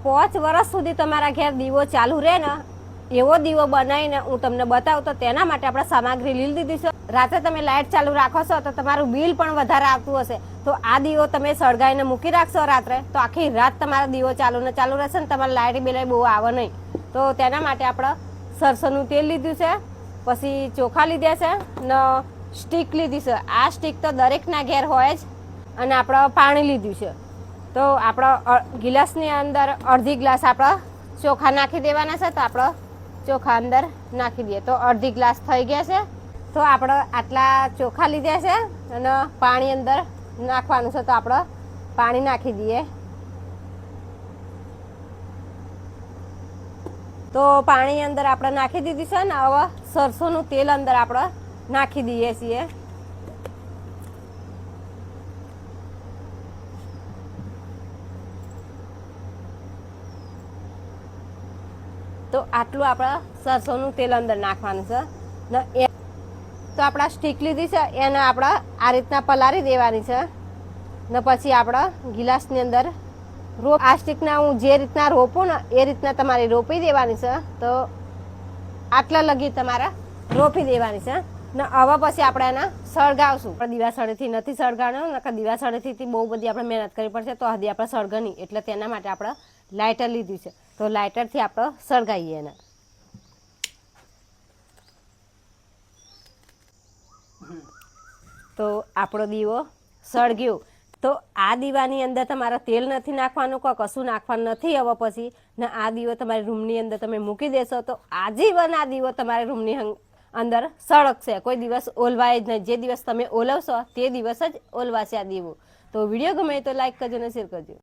5 વર્ષ સુધી તમારા ઘેર દીવો ચાલુ રહે ને એવો દીવો બનાવીને હું તમને બતાવું. તો તેના માટે આપણે સામગ્રી લીધી દીધી છે. રાતે તમે લાઇટ ચાલુ રાખો છો તો તમારું બિલ પણ વધારે આવતું હશે. તો આ દીવો તમે સળગાવીને મૂકી રાખશો રાત્રે તો આખી રાત તમારો દીવો ચાલુ ને ચાલુ રહેશે ને તમારે લાઇટ બિલ બહુ આવે નહીં. તો તેના માટે આપણે સરસોનું તેલ લીધું છે, પછી ચોખા લીધા છે ને સ્ટીક લીધી છે. આ સ્ટીક તો દરેકના ઘેર હોય જ. અને આપણે પાણી લીધું છે. તો આપણે ગિલાસની અંદર અડધી ગ્લાસ આપણે ચોખા નાખી દેવાના છે. તો આપણે ચોખા અંદર નાખી દઈએ તો અડધી ગ્લાસ થઈ ગયા છે. તો આપણે આટલા ચોખા લીધા છે અને પાણી અંદર નાખવાનું છે. તો આપણે પાણી નાખી દઈએ. તો પાણી અંદર આપણે નાખી દીધું છે ને હવે સરસોનું તેલ અંદર આપણે નાખી દઈએ છીએ. તો આટલું આપણે સરસોનું તેલ અંદર નાખવાનું છે ને તો આપણા સ્ટીક લીધી છે એને આપણે આ રીતના પલાળી દેવાની છે ને પછી આપણે ગિલાસની અંદર આ સ્ટીકના હું જે રીતના રોપું ને એ રીતના તમારે રોપી દેવાની છે. તો આટલા લગી તમારે રોપી દેવાની છે ને હવે પછી આપણે એને સળગાવશું. દિવાસળીથી નથી સળગાવવાનું, નકર દિવાસળીથી બહુ બધી આપણે મહેનત કરવી પડશે. તો હજી આપણે સળગની એટલે તેના માટે આપણે લાઇટર લીધું છે. તો લાઇટરથી આપણે સળગાવીએ એને. તો આપણો દીવો સળગ્યો. તો આ દીવાની અંદર તમારે તેલ નથી નાખવાનું, કોઈ કશું નાખવાનું નથી. હવે પછી ને આ દીવો તમારી રૂમની અંદર તમે મૂકી દેશો તો આજીવન આ દીવો તમારી રૂમની અંદર સળગશે. કોઈ દિવસ ઓલવાય જ નહીં. જે દિવસ તમે ઓલવશો તે દિવસ જ ઓલવાશે આ દીવો. તો વિડીયો ગમે તો લાઈક કરજો અને શેર કરજો.